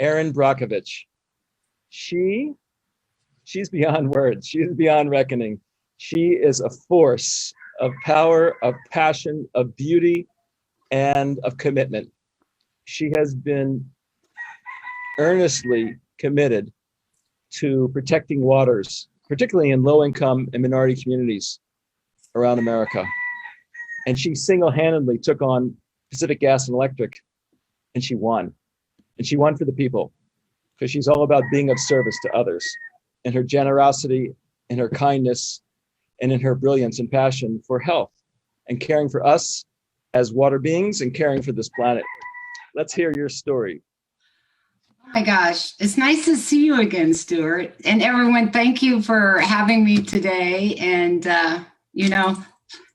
Erin Brockovich. She's beyond words. She is beyond reckoning. She is a force of power, of passion, of beauty, and of commitment. She has been earnestly committed to protecting waters, particularly in low-income and minority communities around America. And she single-handedly took on Pacific Gas and Electric, and she won. And she won for the people, because she's all about being of service to others. And her generosity, and her kindness, and in her brilliance and passion for health and caring for us as water beings and caring for this planet. Let's hear your story. Oh my gosh, it's nice to see you again, Stuart. And everyone, thank you for having me today. And,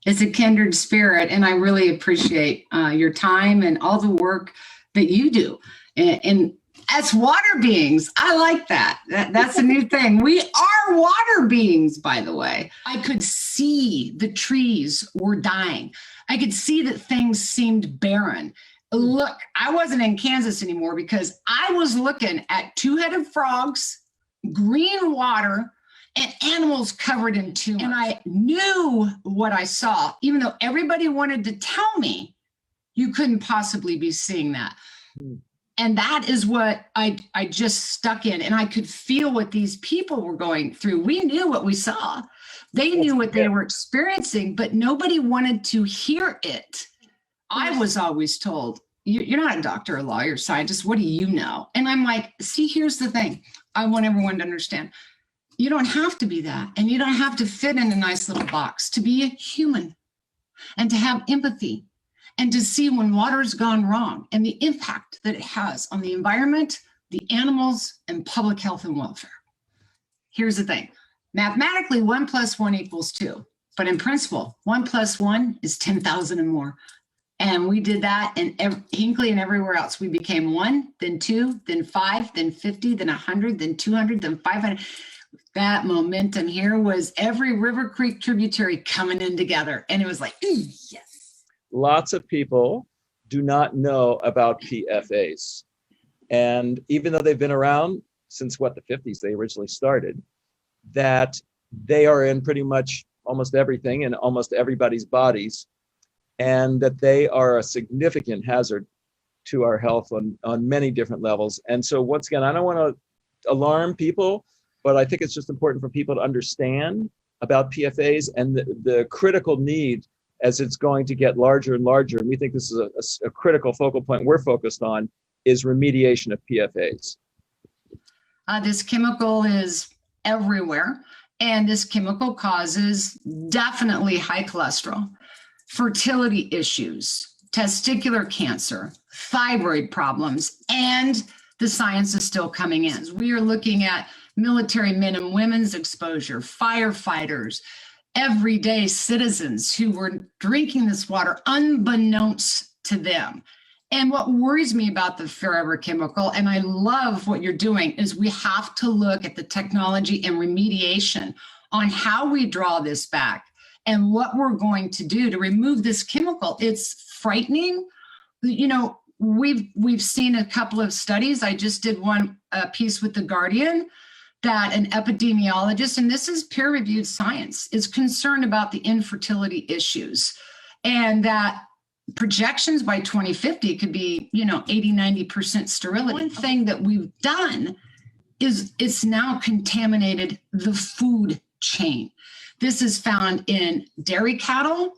it's a kindred spirit, and I really appreciate your time and all the work that you do. And as water beings, I like that. That's a new thing. We are water beings, by the way. I could see the trees were dying. I could see that things seemed barren. Look, I wasn't in Kansas anymore because I was looking at two-headed frogs, green water, and animals covered in tumors. And I knew what I saw, even though everybody wanted to tell me you couldn't possibly be seeing that. And that is what I just stuck in, and I could feel what these people were going through. We knew what we saw. They knew what they were experiencing, but nobody wanted to hear it. I was always told, you're not a doctor, a lawyer, scientist. What do you know? And I'm like, see, here's the thing. I want everyone to understand. You don't have to be that, and you don't have to fit in a nice little box to be a human and to have empathy and to see when water's gone wrong and the impact that it has on the environment, the animals, and public health and welfare. Here's the thing. Mathematically, 1 + 1 = 2. But in principle, 1 + 1 is 10,000 and more. And we did that in Hinckley and everywhere else. We became 1, then 2, then 5, then 50, then 100, then 200, then 500. That momentum here was every River Creek tributary coming in together. And it was like, yes. Lots of people do not know about PFAS. And even though they've been around since the 50s, they originally started, that they are in pretty much almost everything in almost everybody's bodies, and that they are a significant hazard to our health on many different levels. And so once again, I don't want to alarm people, but I think it's just important for people to understand about PFAS and the critical need as it's going to get larger and larger. And we think this is a critical focal point we're focused on, is remediation of PFAS. This chemical is everywhere, and this chemical causes definitely high cholesterol, fertility issues, testicular cancer, thyroid problems, and the science is still coming in. We are looking at military men and women's exposure, firefighters, everyday citizens who were drinking this water unbeknownst to them. And what worries me about the forever chemical, and I love what you're doing, is we have to look at the technology and remediation on how we draw this back and what we're going to do to remove this chemical. It's frightening. You know, we've seen a couple of studies. I just did one piece with The Guardian that an epidemiologist, and this is peer-reviewed science, is concerned about the infertility issues, and that projections by 2050 could be, 80-90% sterility. One thing that we've done is it's now contaminated the food chain. This is found in dairy cattle.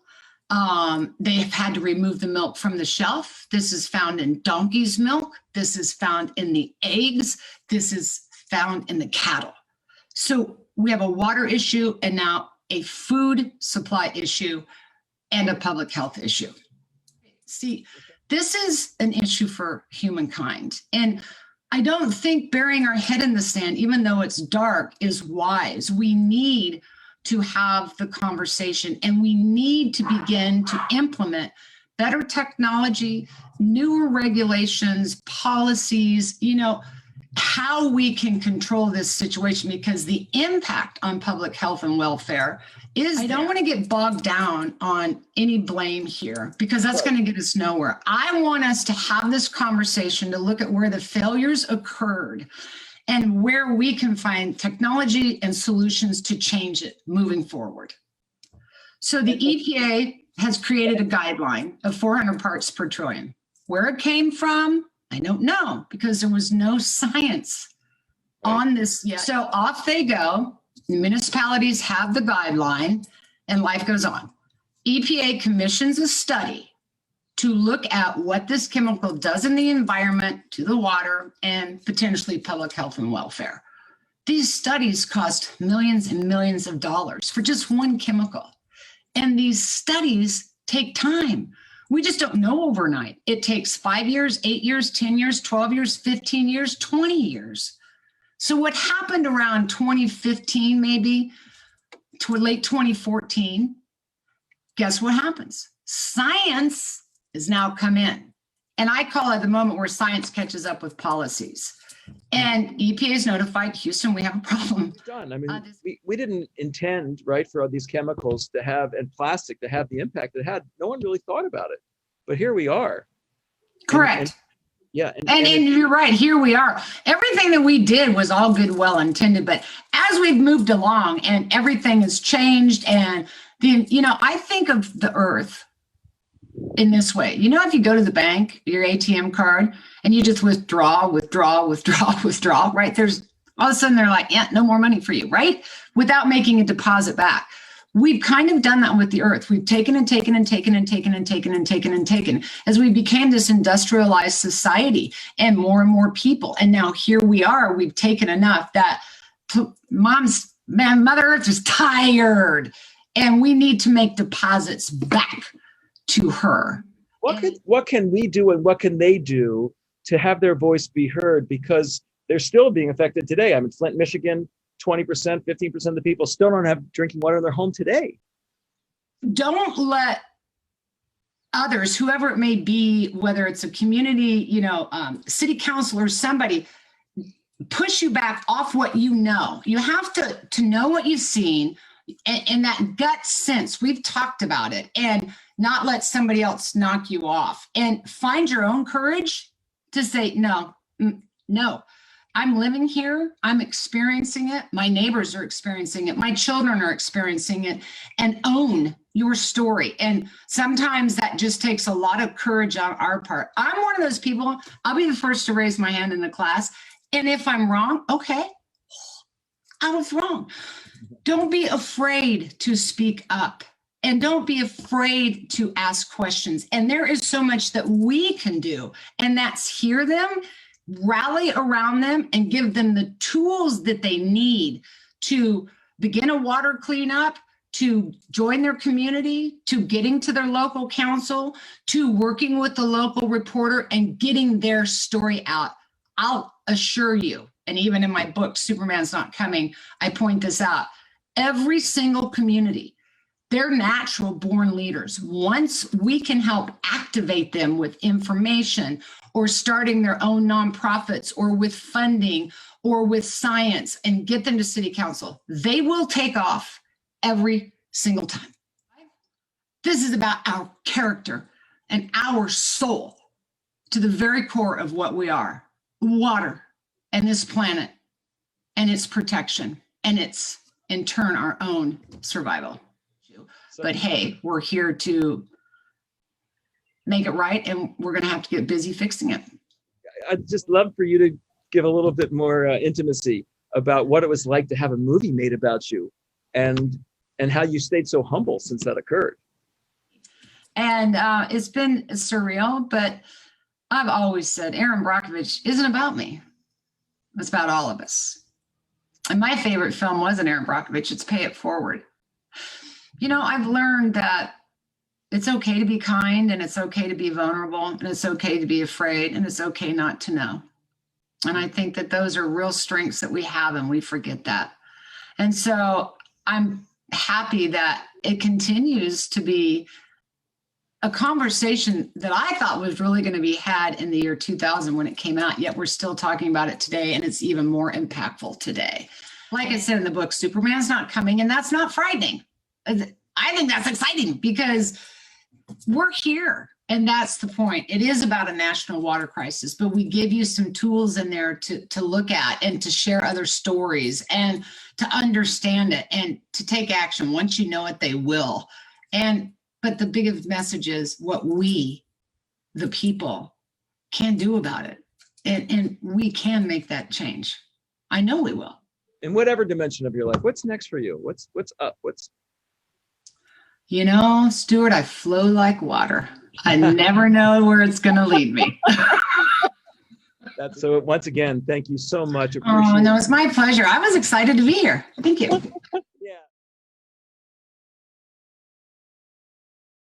They have had to remove the milk from the shelf. This is found in donkey's milk. This is found in the eggs. This is found in the cattle. So we have a water issue and now a food supply issue and a public health issue. See, this is an issue for humankind. And I don't think burying our head in the sand, even though it's dark, is wise. We need to have the conversation, and we need to begin to implement better technology, newer regulations, policies. how we can control this situation, because the impact on public health and welfare is, I don't want to get bogged down on any blame here, because that's going to get us nowhere. I want us to have this conversation to look at where the failures occurred and where we can find technology and solutions to change it moving forward. So the EPA has created a guideline of 400 parts per trillion. Where it came from, I don't know, because there was no science on this yet. So off they go. The municipalities have the guideline and life goes on. EPA commissions a study to look at what this chemical does in the environment, to the water, and potentially public health and welfare. These studies cost millions and millions of dollars for just one chemical. And these studies take time. We just don't know overnight. It takes 5 years, 8 years, 10 years, 12 years, 15 years, 20 years. So what happened around 2015, maybe to late 2014, guess what happens? Science has now come in. And I call it the moment where science catches up with policies. And EPA is notified, Houston, we have a problem. It's done. I mean, we didn't intend, right, for all these chemicals to have, and plastic to have the impact it had. No one really thought about it. But here we are. Correct. Yeah. And you're right, here we are. Everything that we did was all good, well intended, but as we've moved along and everything has changed, and I think of the earth in this way. If you go to the bank, your ATM card, and you just withdraw, right? There's all of a sudden they're like, yeah, no more money for you, right? Without making a deposit back. We've kind of done that with the earth. We've taken and taken and taken and taken and taken and taken and taken as we became this industrialized society and more people. And now here we are, we've taken enough that Mother Earth is tired and we need to make deposits back to her. What can we do and what can they do to have their voice be heard? Because they're still being affected today. I'm in Flint, Michigan. 20%, 15% of the people still don't have drinking water in their home today. Don't let others, whoever it may be, whether it's a community, city council or somebody, push you back off what you know. You have to know what you've seen and that gut sense. We've talked about it, and not let somebody else knock you off, and find your own courage to say, no. I'm living here, I'm experiencing it, my neighbors are experiencing it, my children are experiencing it, and own your story. And sometimes that just takes a lot of courage on our part. I'm one of those people, I'll be the first to raise my hand in the class. And if I'm wrong, okay, I was wrong. Don't be afraid to speak up. And don't be afraid to ask questions. And there is so much that we can do, and that's hear them, rally around them, and give them the tools that they need to begin a water cleanup, to join their community, to getting to their local council, to working with the local reporter and getting their story out. I'll assure you, and even in my book, Superman's Not Coming, I point this out. Every single community, they're natural born leaders. Once we can help activate them with information or starting their own nonprofits or with funding or with science and get them to city council, they will take off every single time. This is about our character and our soul to the very core of what we are. Water and this planet and its protection and its, in turn, our own survival. But hey, we're here to make it right, and we're going to have to get busy fixing it. I'd just love for you to give a little bit more intimacy about what it was like to have a movie made about you, and how you stayed so humble since that occurred. And it's been surreal, but I've always said Erin Brockovich isn't about me. It's about all of us. And my favorite film wasn't Erin Brockovich, it's Pay It Forward. I've learned that it's okay to be kind, and it's okay to be vulnerable, and it's okay to be afraid, and it's okay not to know. And I think that those are real strengths that we have, and we forget that. And so I'm happy that it continues to be a conversation that I thought was really going to be had in the year 2000 when it came out, yet we're still talking about it today, and it's even more impactful today. Like I said in the book, Superman's not coming, and that's not frightening. I think that's exciting because we're here, and that's the point. It is about a national water crisis, but we give you some tools in there to look at and to share other stories and to understand it and to take action. Once you know it, they will. But the biggest message is what we, the people, can do about it. And we can make that change. I know we will. In whatever dimension of your life, what's next for you? What's up? You know, Stuart, I flow like water. I never know where it's going to lead me. So once again, thank you so much. Oh, no, it's my pleasure. I was excited to be here. Thank you.